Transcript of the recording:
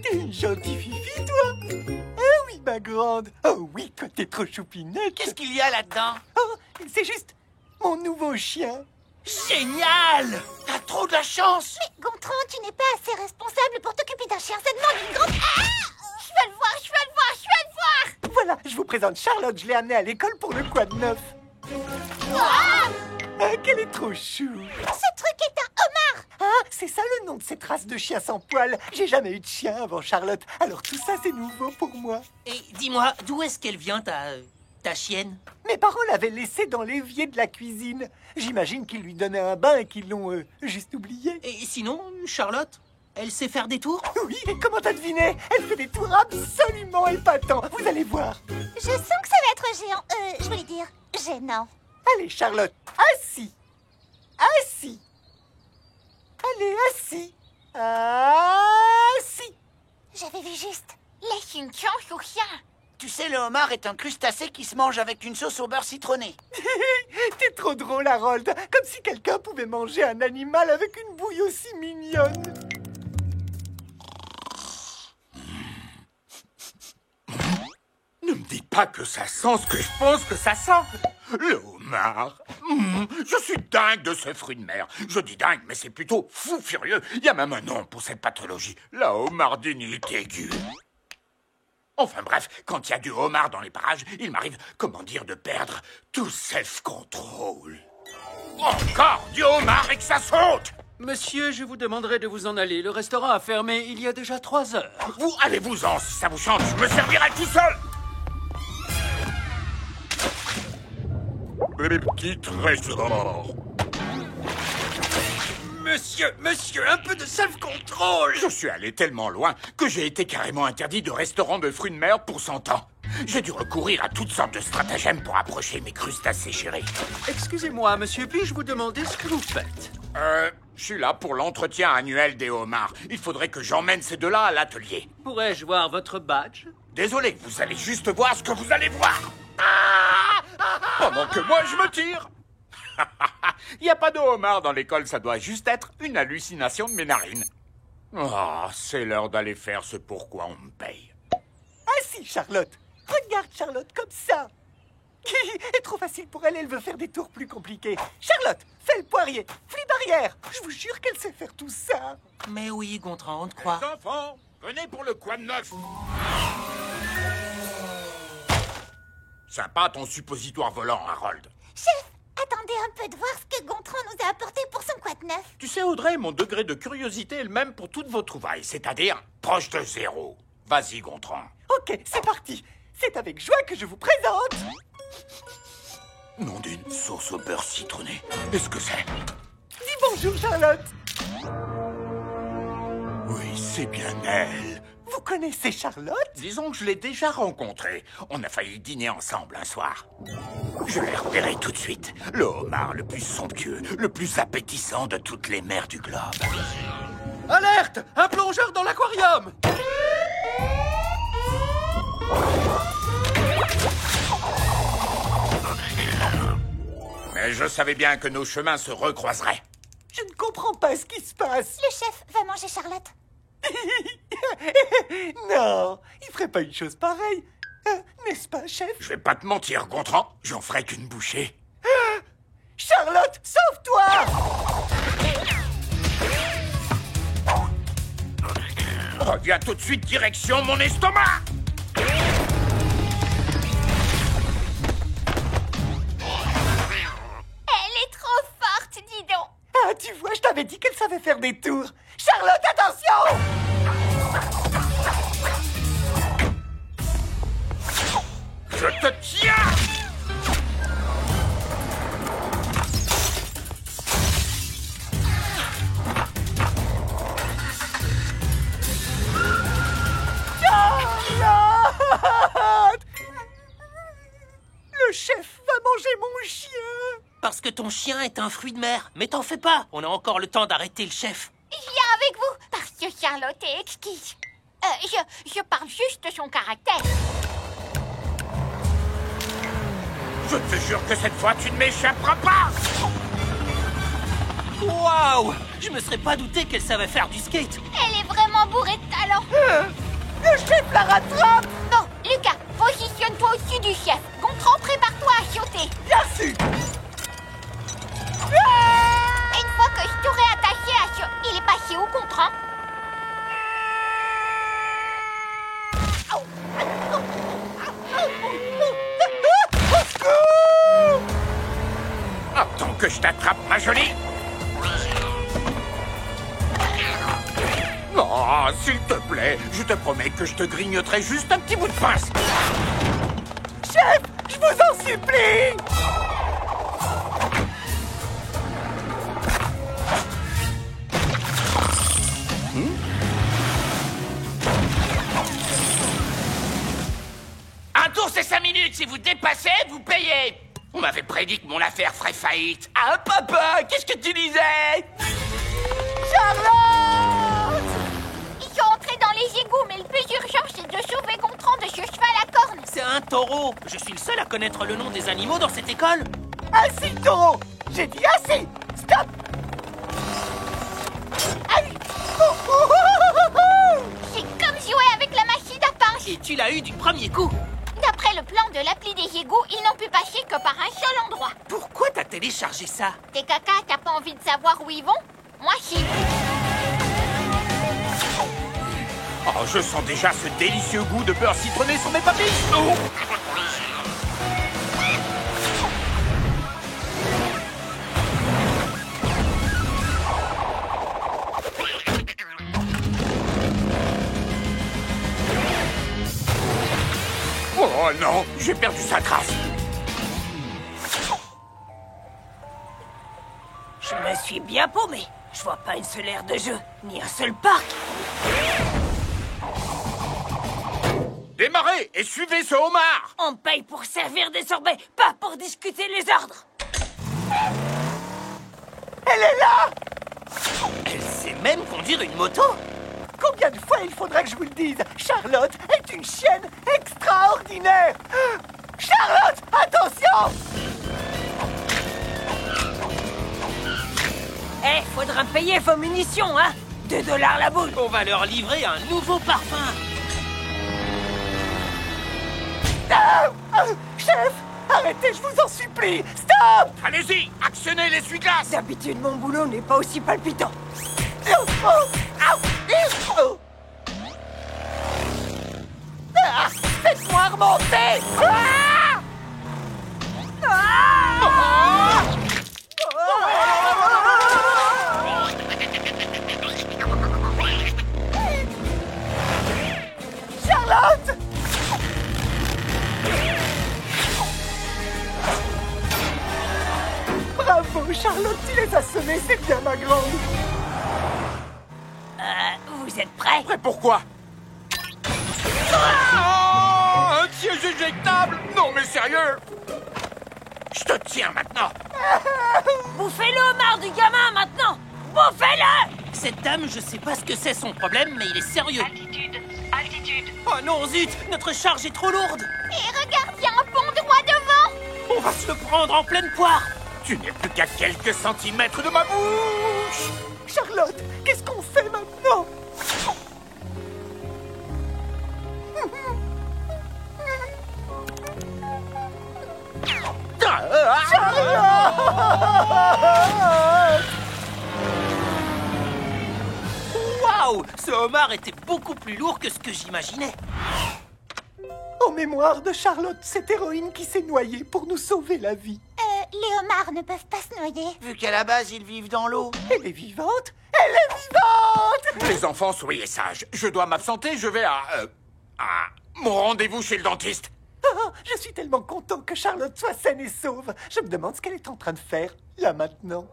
T'es une gentille fifi, toi. Ah oui, ma grande. Oh oui, toi, t'es trop choupinette. Qu'est-ce qu'il y a là-dedans? Oh, c'est juste mon nouveau chien. Génial! T'as trop de la chance! Mais Gontran, tu n'es pas assez responsable pour t'occuper d'un chien. Ça demande une grande... Ah! Je veux le voir, je veux le voir, je veux le voir! Voilà, je vous présente Charlotte. Je l'ai amenée à l'école pour le quad neuf. Ah! Ah, qu'elle est trop chou. Ce truc est un homard! Ah, c'est ça le nom de cette race de chien sans poil. J'ai jamais eu de chien avant Charlotte. Alors tout ça, c'est nouveau pour moi. Et dis-moi, d'où est-ce qu'elle vient, ta chienne? Mes parents l'avaient laissée dans l'évier de la cuisine. J'imagine qu'ils lui donnaient un bain et qu'ils l'ont juste oublié. Et sinon, Charlotte, elle sait faire des tours? Oui, et comment t'as deviné? Elle fait des tours absolument épatants. Vous allez voir. Je sens que ça va être géant. Je voulais dire gênant. Allez, Charlotte, assis. Assis. Allez, assis. Assis. J'avais vu juste. Laisse une chance au chien. Tu sais, le homard est un crustacé qui se mange avec une sauce au beurre citronné. T'es trop drôle, Harold. Comme si quelqu'un pouvait manger un animal avec une bouille aussi mignonne. Ne me dites pas que ça sent ce que je pense que ça sent. Le homard. Je suis dingue de ce fruit de mer. Je dis dingue, mais c'est plutôt fou furieux. Il y a même un nom pour cette pathologie. La homardinite aiguë. Enfin bref, quand il y a du homard dans les parages, il m'arrive, comment dire, de perdre tout self-control. Encore du homard et que ça saute! Monsieur, je vous demanderai de vous en aller. Le restaurant a fermé il y a déjà 3 heures. Vous, allez-vous-en, si ça vous chante, je me servirai tout seul! Petit trésor. Monsieur, un peu de self-control! Je suis allé tellement loin que j'ai été carrément interdit de restaurant de fruits de mer pour 100 ans. J'ai dû recourir à toutes sortes de stratagèmes pour approcher mes crustacés chéris. Excusez-moi, monsieur, puis-je vous demander ce que vous faites? Je suis là pour l'entretien annuel des homards. Il faudrait que j'emmène ces deux-là à l'atelier. Pourrais-je voir votre badge? Désolé, vous allez juste voir ce que vous allez voir. Pendant que moi, je me tire. Il n'y a pas de homard dans l'école, ça doit juste être une hallucination de mes narines. Oh, c'est l'heure d'aller faire ce pourquoi on me paye. Assis, Charlotte. Regarde Charlotte comme ça. est trop facile pour elle, elle veut faire des tours plus compliqués. Charlotte, fais le poirier, flip arrière. Je vous jure qu'elle sait faire tout ça. Mais oui, Gontran, on te croit. Les enfants, venez pour le quad neuf. Sympa ton suppositoire volant, Harold. Chef, attendez un peu de voir ce que Gontran nous a apporté pour son quad neuf. Tu sais, Audrey, mon degré de curiosité est le même pour toutes vos trouvailles, c'est-à-dire proche de 0. Vas-y, Gontran. Ok, c'est parti. C'est avec joie que je vous présente... Nom d'une sauce au beurre citronné. Est-ce que c'est? Dis bonjour, Charlotte. Oui, c'est bien elle. Vous connaissez Charlotte? Disons que je l'ai déjà rencontrée. On a failli dîner ensemble un soir. Je l'ai repéré tout de suite. Le homard le plus somptueux, le plus appétissant de toutes les mers du globe. Alerte! Un plongeur dans l'aquarium! Mais je savais bien que nos chemins se recroiseraient. Je ne comprends pas ce qui se passe. Le chef va manger Charlotte. Non, il ferait pas une chose pareille. N'est-ce pas, chef? Je vais pas te mentir, Gontran, j'en ferai qu'une bouchée. Charlotte, sauve-toi! Reviens tout de suite, direction mon estomac! Elle est trop forte, dis donc. Ah, tu vois, je t'avais dit qu'elle savait faire des tours. Charlotte, attention! Je te tiens! Charlotte! Le chef va manger mon chien. Parce que ton chien est un fruit de mer. Mais t'en fais pas, on a encore le temps d'arrêter le chef. Je viens avec vous, parce que Charlotte est exquise. Je parle juste de son caractère. Je te jure que cette fois, tu ne m'échapperas pas! Waouh! Je me serais pas douté qu'elle savait faire du skate. Elle est vraiment bourrée de talent. Le chef la rattrape! Bon, Lucas, positionne-toi au-dessus du chef. Gontran, prépare-toi à sauter. Bien sûr! Une fois que je t'aurai attaché à ce... Il est passé où, Gontran? Attends que je t'attrape, ma jolie! Oh, s'il te plaît, je te promets que je te grignoterai juste un petit bout de pince. Chef, je vous en supplie! Un tour, c'est 5 minutes. Si vous dépassez, vous payez. On m'avait prédit que mon affaire ferait faillite. Ah, papa, qu'est-ce que tu disais? Charlotte! Ils sont entrés dans les égouts, mais le plus urgent, c'est de sauver Gontran de ce cheval à cornes. C'est un taureau. Je suis le seul à connaître le nom des animaux dans cette école. Assis, taureau! J'ai dit assis! Stop! Aïe! Oh, oh, oh, oh, oh. C'est comme jouer avec la machine à pince. Et tu l'as eu du premier coup. D'après le plan de l'appli des égouts, ils n'ont pu passer que par un seul endroit. Pourquoi t'as téléchargé ça? Tes cacas, t'as pas envie de savoir où ils vont? Moi, si. Oh, je sens déjà ce délicieux goût de beurre citronné sur mes papilles. Oh. Oh non, j'ai perdu sa trace. Je me suis bien paumé. Je vois pas une seule aire de jeu, ni un seul parc. Démarrez et suivez ce homard. On paye pour servir des sorbets, pas pour discuter les ordres. Elle est là! Elle sait même conduire une moto. Combien de fois il faudra que je vous le dise? Charlotte est une chienne extraordinaire! Charlotte, attention! Faudra payer vos munitions, hein. 2 $ la boule. On va leur livrer un nouveau parfum. Stop! Chef, arrêtez, je vous en supplie! Stop! Allez-y, actionnez l'essuie-glace. D'habitude, mon boulot n'est pas aussi palpitant. Faites-moi remonter! Charlotte! Bravo, Charlotte, tu les as semés, c'est bien ma grande! Vous êtes prêts? Prêt pourquoi? Un siège éjectable? Non mais sérieux! Je te tiens maintenant! Bouffez le homard du gamin, maintenant! Bouffez-le! Cette dame, je sais pas ce que c'est son problème, mais il est sérieux. Altitude. Oh non, zut! Notre charge est trop lourde! Et regarde, il y a un pont droit devant. On va se le prendre en pleine poire! Tu n'es plus qu'à quelques centimètres de ma bouche! Charlotte, qu'est-ce qu'on fait maintenant? Waouh! Ce homard était beaucoup plus lourd que ce que j'imaginais. En mémoire de Charlotte, cette héroïne qui s'est noyée pour nous sauver la vie. Les homards ne peuvent pas se noyer. Vu qu'à la base, ils vivent dans l'eau. Elle est vivante! Elle est vivante! Les enfants, soyez sages. Je dois m'absenter, je vais à mon rendez-vous chez le dentiste. Ah, je suis tellement content que Charlotte soit saine et sauve. Je me demande ce qu'elle est en train de faire, là maintenant.